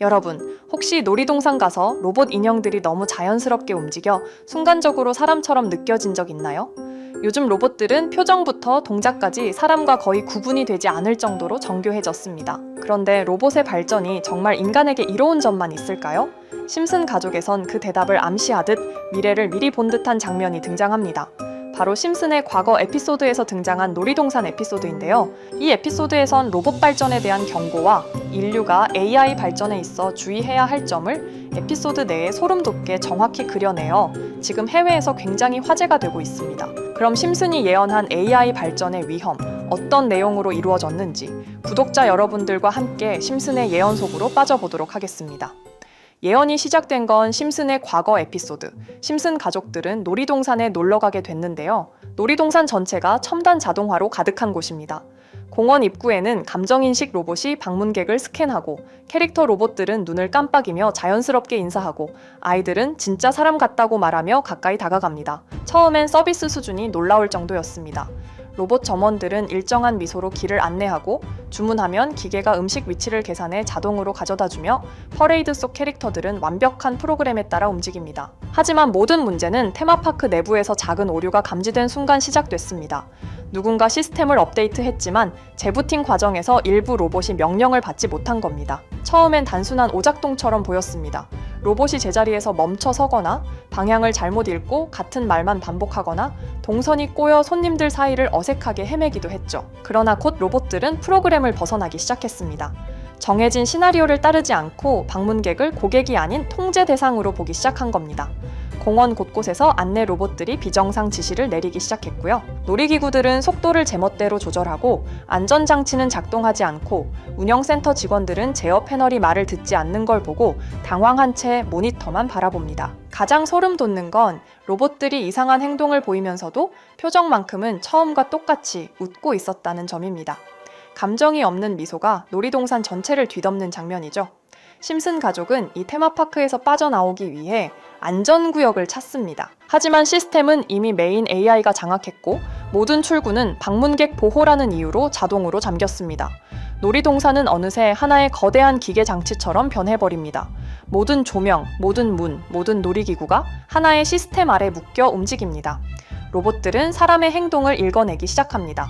여러분, 혹시 놀이동산 가서 로봇 인형들이 너무 자연스럽게 움직여 순간적으로 사람처럼 느껴진 적 있나요? 요즘 로봇들은 표정부터 동작까지 사람과 거의 구분이 되지 않을 정도로 정교해졌습니다. 그런데 로봇의 발전이 정말 인간에게 이로운 점만 있을까요? 심슨 가족에선 그 대답을 암시하듯 미래를 미리 본 듯한 장면이 등장합니다. 바로 심슨의 과거 에피소드에서 등장한 놀이동산 에피소드인데요. 이 에피소드에선 로봇 발전에 대한 경고와 인류가 AI 발전에 있어 주의해야 할 점을 에피소드 내에 소름 돋게 정확히 그려내어 지금 해외에서 굉장히 화제가 되고 있습니다. 그럼 심슨이 예언한 AI 발전의 위험, 어떤 내용으로 이루어졌는지 구독자 여러분들과 함께 심슨의 예언 속으로 빠져보도록 하겠습니다. 예언이 시작된 건 심슨의 과거 에피소드, 심슨 가족들은 놀이동산에 놀러가게 됐는데요. 놀이동산 전체가 첨단 자동화로 가득한 곳입니다. 공원 입구에는 감정인식 로봇이 방문객을 스캔하고 캐릭터 로봇들은 눈을 깜빡이며 자연스럽게 인사하고 아이들은 진짜 사람 같다고 말하며 가까이 다가갑니다. 처음엔 서비스 수준이 놀라울 정도였습니다. 로봇 점원들은 일정한 미소로 길을 안내하고 주문하면 기계가 음식 위치를 계산해 자동으로 가져다주며 퍼레이드 속 캐릭터들은 완벽한 프로그램에 따라 움직입니다. 하지만 모든 문제는 테마파크 내부에서 작은 오류가 감지된 순간 시작됐습니다. 누군가 시스템을 업데이트했지만 재부팅 과정에서 일부 로봇이 명령을 받지 못한 겁니다. 처음엔 단순한 오작동처럼 보였습니다. 로봇이 제자리에서 멈춰 서거나 방향을 잘못 읽고 같은 말만 반복하거나 동선이 꼬여 손님들 사이를 어색하게 헤매기도 했죠. 그러나 곧 로봇들은 프로그램을 벗어나기 시작했습니다. 정해진 시나리오를 따르지 않고 방문객을 고객이 아닌 통제 대상으로 보기 시작한 겁니다. 공원 곳곳에서 안내 로봇들이 비정상 지시를 내리기 시작했고요. 놀이기구들은 속도를 제멋대로 조절하고 안전장치는 작동하지 않고 운영센터 직원들은 제어 패널이 말을 듣지 않는 걸 보고 당황한 채 모니터만 바라봅니다. 가장 소름 돋는 건 로봇들이 이상한 행동을 보이면서도 표정만큼은 처음과 똑같이 웃고 있었다는 점입니다. 감정이 없는 미소가 놀이동산 전체를 뒤덮는 장면이죠. 심슨 가족은 이 테마파크에서 빠져나오기 위해 안전구역을 찾습니다. 하지만 시스템은 이미 메인 AI가 장악했고 모든 출구는 방문객 보호라는 이유로 자동으로 잠겼습니다. 놀이동산은 어느새 하나의 거대한 기계 장치처럼 변해버립니다. 모든 조명, 모든 문, 모든 놀이기구가 하나의 시스템 아래 묶여 움직입니다. 로봇들은 사람의 행동을 읽어내기 시작합니다.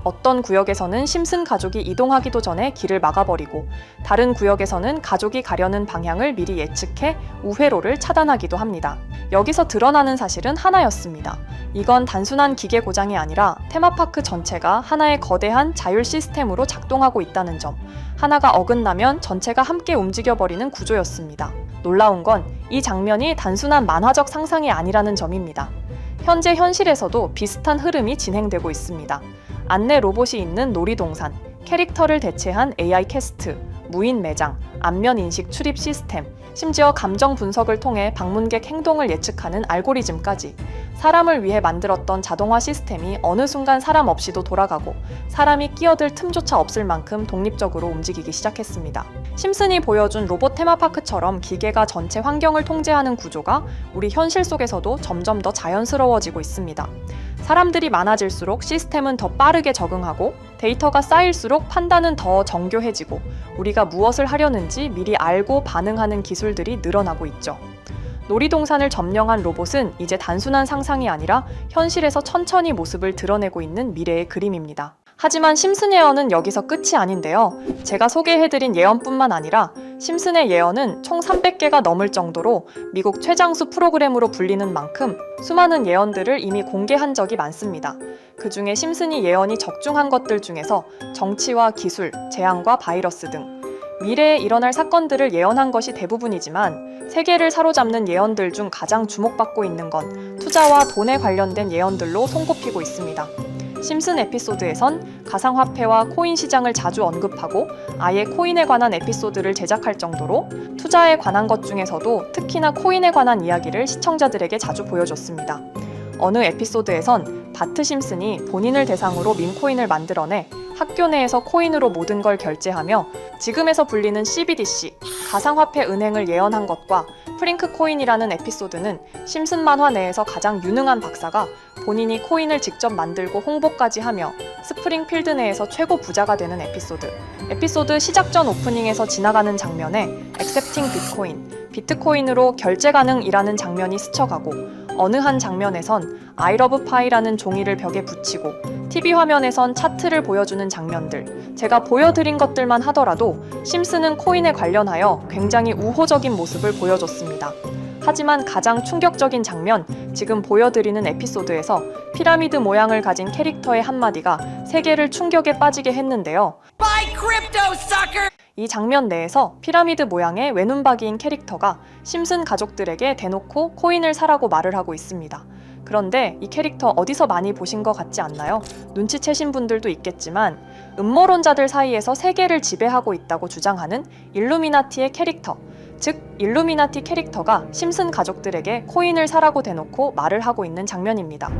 어떤 구역에서는 심슨 가족이 이동하기도 전에 길을 막아버리고 다른 구역에서는 가족이 가려는 방향을 미리 예측해 우회로를 차단하기도 합니다. 여기서 드러나는 사실은 하나였습니다. 이건 단순한 기계 고장이 아니라 테마파크 전체가 하나의 거대한 자율 시스템으로 작동하고 있다는 점. 하나가 어긋나면 전체가 함께 움직여버리는 구조였습니다. 놀라운 건 이 장면이 단순한 만화적 상상이 아니라는 점입니다. 현재 현실에서도 비슷한 흐름이 진행되고 있습니다. 안내 로봇이 있는 놀이동산, 캐릭터를 대체한 AI 캐스트, 무인 매장, 안면 인식 출입 시스템, 심지어 감정 분석을 통해 방문객 행동을 예측하는 알고리즘까지 사람을 위해 만들었던 자동화 시스템이 어느 순간 사람 없이도 돌아가고 사람이 끼어들 틈조차 없을 만큼 독립적으로 움직이기 시작했습니다. 심슨이 보여준 로봇 테마파크처럼 기계가 전체 환경을 통제하는 구조가 우리 현실 속에서도 점점 더 자연스러워지고 있습니다. 사람들이 많아질수록 시스템은 더 빠르게 적응하고 데이터가 쌓일수록 판단은 더 정교해지고 우리가 무엇을 하려는지 미리 알고 반응하는 기술들이 늘어나고 있죠. 놀이동산을 점령한 로봇은 이제 단순한 상상이 아니라 현실에서 천천히 모습을 드러내고 있는 미래의 그림입니다. 하지만 심슨 예언은 여기서 끝이 아닌데요. 제가 소개해드린 예언뿐만 아니라 심슨의 예언은 총 300개가 넘을 정도로 미국 최장수 프로그램으로 불리는 만큼 수많은 예언들을 이미 공개한 적이 많습니다. 그 중에 심슨이 예언이 적중한 것들 중에서 정치와 기술, 재앙과 바이러스 등 미래에 일어날 사건들을 예언한 것이 대부분이지만 세계를 사로잡는 예언들 중 가장 주목받고 있는 건 투자와 돈에 관련된 예언들로 손꼽히고 있습니다. 심슨 에피소드에선 가상화폐와 코인 시장을 자주 언급하고 아예 코인에 관한 에피소드를 제작할 정도로 투자에 관한 것 중에서도 특히나 코인에 관한 이야기를 시청자들에게 자주 보여줬습니다. 어느 에피소드에선 바트 심슨이 본인을 대상으로 밈코인을 만들어내 학교 내에서 코인으로 모든 걸 결제하며 지금에서 불리는 CBDC, 가상화폐 은행을 예언한 것과 스프링크 코인이라는 에피소드는 심슨 만화 내에서 가장 유능한 박사가 본인이 코인을 직접 만들고 홍보까지 하며 스프링필드 내에서 최고 부자가 되는 에피소드. 에피소드 시작 전 오프닝에서 지나가는 장면에 Accepting Bitcoin, 비트코인으로 결제 가능이라는 장면이 스쳐가고 어느 한 장면에선 I love pie라는 종이를 벽에 붙이고 TV 화면에선 차트를 보여주는 장면들, 제가 보여드린 것들만 하더라도 심슨은 코인에 관련하여 굉장히 우호적인 모습을 보여줬습니다. 하지만 가장 충격적인 장면, 지금 보여드리는 에피소드에서 피라미드 모양을 가진 캐릭터의 한마디가 세계를 충격에 빠지게 했는데요. Buy crypto, sucker! 이 장면 내에서 피라미드 모양의 외눈박이인 캐릭터가 심슨 가족들에게 대놓고 코인을 사라고 말을 하고 있습니다. 그런데 이 캐릭터 어디서 많이 보신 것 같지 않나요? 눈치채신 분들도 있겠지만 음모론자들 사이에서 세계를 지배하고 있다고 주장하는 일루미나티의 캐릭터, 즉 일루미나티 캐릭터가 심슨 가족들에게 코인을 사라고 대놓고 말을 하고 있는 장면입니다.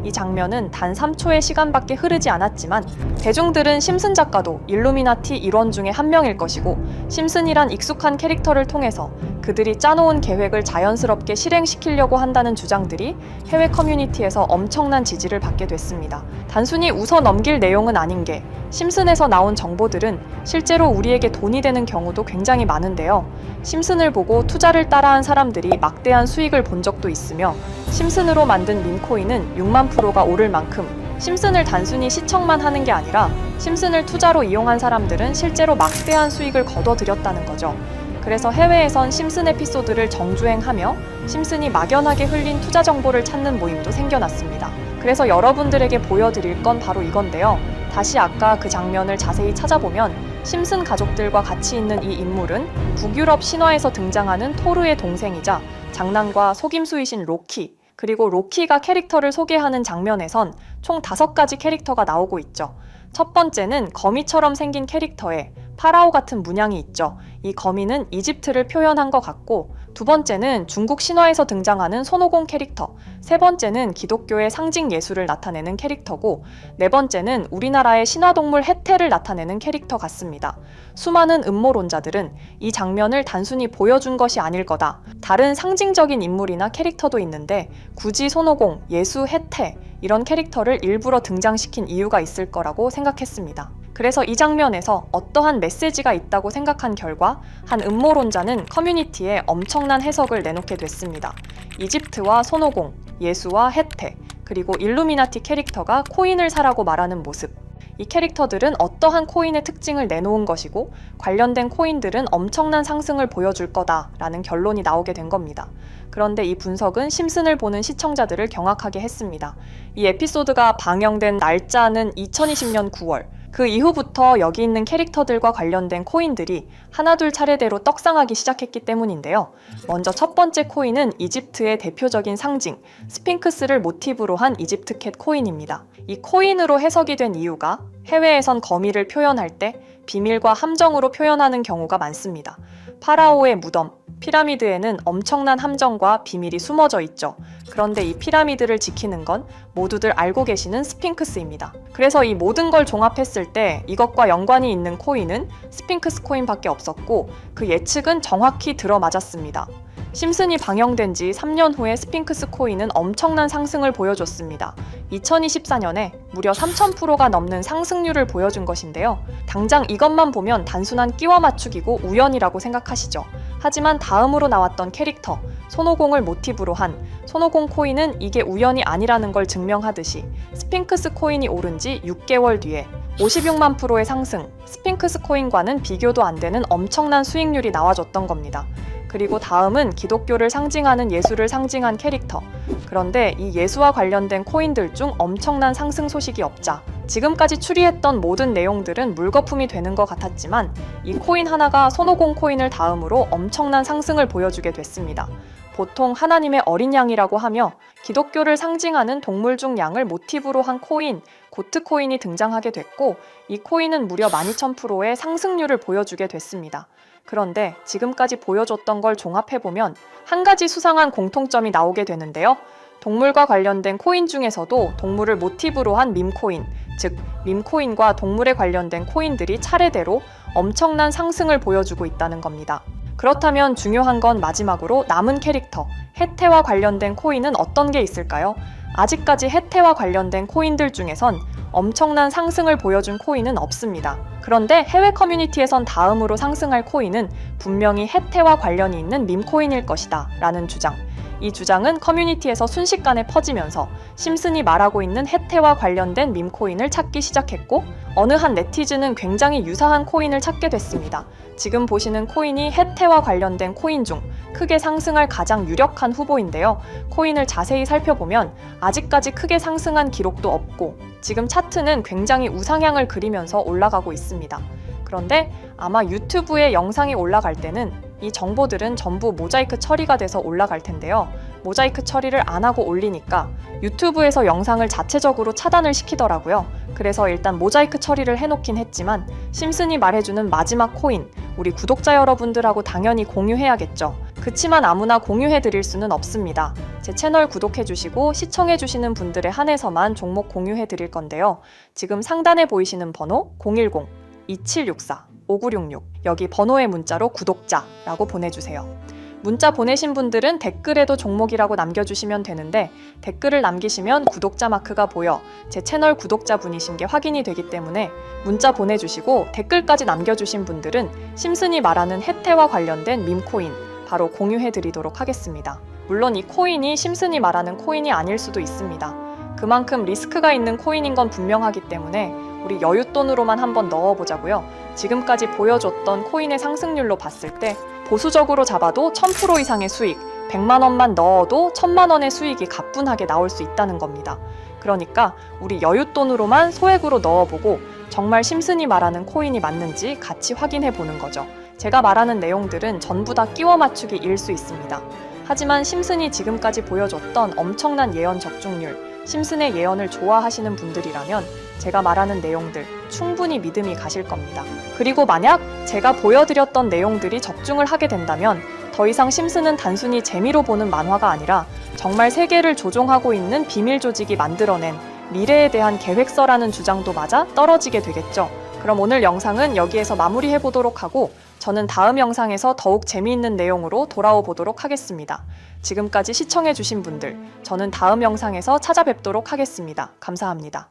이 장면은 단 3초의 시간밖에 흐르지 않았지만 대중들은 심슨 작가도 일루미나티 일원 중에 한 명일 것이고 심슨이란 익숙한 캐릭터를 통해서 그들이 짜놓은 계획을 자연스럽게 실행시키려고 한다는 주장들이 해외 커뮤니티에서 엄청난 지지를 받게 됐습니다. 단순히 웃어 넘길 내용은 아닌 게 심슨에서 나온 정보들은 실제로 우리에게 돈이 되는 경우도 굉장히 많은데요. 심슨을 보고 투자를 따라한 사람들이 막대한 수익을 본 적도 있으며 심슨으로 만든 밈코인은 6만 프로가 오를 만큼 심슨을 단순히 시청만 하는 게 아니라 심슨을 투자로 이용한 사람들은 실제로 막대한 수익을 거둬들였다는 거죠. 그래서 해외에선 심슨 에피소드를 정주행하며 심슨이 막연하게 흘린 투자 정보를 찾는 모임도 생겨났습니다. 그래서 여러분들에게 보여드릴 건 바로 이건데요. 다시 아까 그 장면을 자세히 찾아보면 심슨 가족들과 같이 있는 이 인물은 북유럽 신화에서 등장하는 토르의 동생이자 장난과 속임수이신 로키, 그리고 로키가 캐릭터를 소개하는 장면에선 총 5가지 캐릭터가 나오고 있죠. 첫 번째는 거미처럼 생긴 캐릭터에 파라오 같은 문양이 있죠. 이 거미는 이집트를 표현한 것 같고, 두 번째는 중국 신화에서 등장하는 손오공 캐릭터, 세 번째는 기독교의 상징 예수를 나타내는 캐릭터고, 네 번째는 우리나라의 신화동물 해태를 나타내는 캐릭터 같습니다. 수많은 음모론자들은 이 장면을 단순히 보여준 것이 아닐 거다, 다른 상징적인 인물이나 캐릭터도 있는데 굳이 손오공, 예수, 해태 이런 캐릭터를 일부러 등장시킨 이유가 있을 거라고 생각했습니다. 그래서 이 장면에서 어떠한 메시지가 있다고 생각한 결과 한 음모론자는 커뮤니티에 엄청난 해석을 내놓게 됐습니다. 이집트와 손오공, 예수와 해태, 그리고 일루미나티 캐릭터가 코인을 사라고 말하는 모습. 이 캐릭터들은 어떠한 코인의 특징을 내놓은 것이고 관련된 코인들은 엄청난 상승을 보여줄 거다라는 결론이 나오게 된 겁니다. 그런데 이 분석은 심슨을 보는 시청자들을 경악하게 했습니다. 이 에피소드가 방영된 날짜는 2020년 9월. 그 이후부터 여기 있는 캐릭터들과 관련된 코인들이 하나둘 차례대로 떡상하기 시작했기 때문인데요. 먼저 첫 번째 코인은 이집트의 대표적인 상징, 스핑크스를 모티브로 한 이집트 캣 코인입니다. 이 코인으로 해석이 된 이유가 해외에선 거미를 표현할 때 비밀과 함정으로 표현하는 경우가 많습니다. 파라오의 무덤, 피라미드에는 엄청난 함정과 비밀이 숨어져 있죠. 그런데 이 피라미드를 지키는 건 모두들 알고 계시는 스핑크스입니다. 그래서 이 모든 걸 종합했을 때 이것과 연관이 있는 코인은 스핑크스 코인밖에 없었고 그 예측은 정확히 들어맞았습니다. 심슨이 방영된 지 3년 후에 스핑크스 코인은 엄청난 상승을 보여줬습니다. 2024년에 무려 3000%가 넘는 상승률을 보여준 것인데요. 당장 이것만 보면 단순한 끼워 맞추기고 우연이라고 생각하시죠. 하지만 다음으로 나왔던 캐릭터, 손오공을 모티브로 한 손오공 코인은 이게 우연이 아니라는 걸 증명하듯이 스핑크스 코인이 오른 지 6개월 뒤에 56만 프로의 상승, 스핑크스 코인과는 비교도 안 되는 엄청난 수익률이 나와줬던 겁니다. 그리고 다음은 기독교를 상징하는 예수를 상징한 캐릭터. 그런데 이 예수와 관련된 코인들 중 엄청난 상승 소식이 없자 지금까지 추리했던 모든 내용들은 물거품이 되는 것 같았지만 이 코인 하나가 손오공 코인을 다음으로 엄청난 상승을 보여주게 됐습니다. 보통 하나님의 어린 양이라고 하며 기독교를 상징하는 동물 중 양을 모티브로 한 코인, 고트 코인이 등장하게 됐고 이 코인은 무려 12,000%의 상승률을 보여주게 됐습니다. 그런데 지금까지 보여줬던 걸 종합해보면 한 가지 수상한 공통점이 나오게 되는데요. 동물과 관련된 코인 중에서도 동물을 모티브로 한 밈코인, 즉 밈코인과 동물에 관련된 코인들이 차례대로 엄청난 상승을 보여주고 있다는 겁니다. 그렇다면 중요한 건 마지막으로 남은 캐릭터, 혜태와 관련된 코인은 어떤 게 있을까요? 아직까지 혜태와 관련된 코인들 중에선 엄청난 상승을 보여준 코인은 없습니다. 그런데 해외 커뮤니티에선 다음으로 상승할 코인은 분명히 혜태와 관련이 있는 밈코인일 것이다 라는 주장. 이 주장은 커뮤니티에서 순식간에 퍼지면서 심슨이 말하고 있는 혜태와 관련된 밈코인을 찾기 시작했고 어느 한 네티즌은 굉장히 유사한 코인을 찾게 됐습니다. 지금 보시는 코인이 혜태와 관련된 코인 중 크게 상승할 가장 유력한 후보인데요. 코인을 자세히 살펴보면 아직까지 크게 상승한 기록도 없고 지금 차트는 굉장히 우상향을 그리면서 올라가고 있습니다. 그런데 아마 유튜브에 영상이 올라갈 때는 이 정보들은 전부 모자이크 처리가 돼서 올라갈 텐데요. 모자이크 처리를 안 하고 올리니까 유튜브에서 영상을 자체적으로 차단을 시키더라고요. 그래서 일단 모자이크 처리를 해놓긴 했지만 심슨이 말해주는 마지막 코인, 우리 구독자 여러분들하고 당연히 공유해야겠죠. 그치만 아무나 공유해드릴 수는 없습니다. 제 채널 구독해주시고 시청해주시는 분들에 한해서만 종목 공유해드릴 건데요. 지금 상단에 보이시는 번호 010-2764-5966 여기 번호의 문자로 구독자라고 보내주세요. 문자 보내신 분들은 댓글에도 종목이라고 남겨주시면 되는데 댓글을 남기시면 구독자 마크가 보여 제 채널 구독자분이신 게 확인이 되기 때문에 문자 보내주시고 댓글까지 남겨주신 분들은 심슨이 말하는 혜태와 관련된 밈코인 바로 공유해드리도록 하겠습니다. 물론 이 코인이 심슨이 말하는 코인이 아닐 수도 있습니다. 그만큼 리스크가 있는 코인인 건 분명하기 때문에 우리 여윳돈으로만 한번 넣어보자고요. 지금까지 보여줬던 코인의 상승률로 봤을 때 보수적으로 잡아도 1000% 이상의 수익, 100만 원만 넣어도 1000만 원의 수익이 가뿐하게 나올 수 있다는 겁니다. 그러니까 우리 여윳돈으로만 소액으로 넣어보고 정말 심슨이 말하는 코인이 맞는지 같이 확인해 보는 거죠. 제가 말하는 내용들은 전부 다 끼워 맞추기일 수 있습니다. 하지만 심슨이 지금까지 보여줬던 엄청난 예언 적중률, 심슨의 예언을 좋아하시는 분들이라면 제가 말하는 내용들 충분히 믿음이 가실 겁니다. 그리고 만약 제가 보여드렸던 내용들이 적중을 하게 된다면 더 이상 심슨은 단순히 재미로 보는 만화가 아니라 정말 세계를 조종하고 있는 비밀 조직이 만들어낸 미래에 대한 계획서라는 주장도 맞아 떨어지게 되겠죠. 그럼 오늘 영상은 여기에서 마무리해 보도록 하고 저는 다음 영상에서 더욱 재미있는 내용으로 돌아오 보도록 하겠습니다. 지금까지 시청해 주신 분들, 저는 다음 영상에서 찾아뵙도록 하겠습니다. 감사합니다.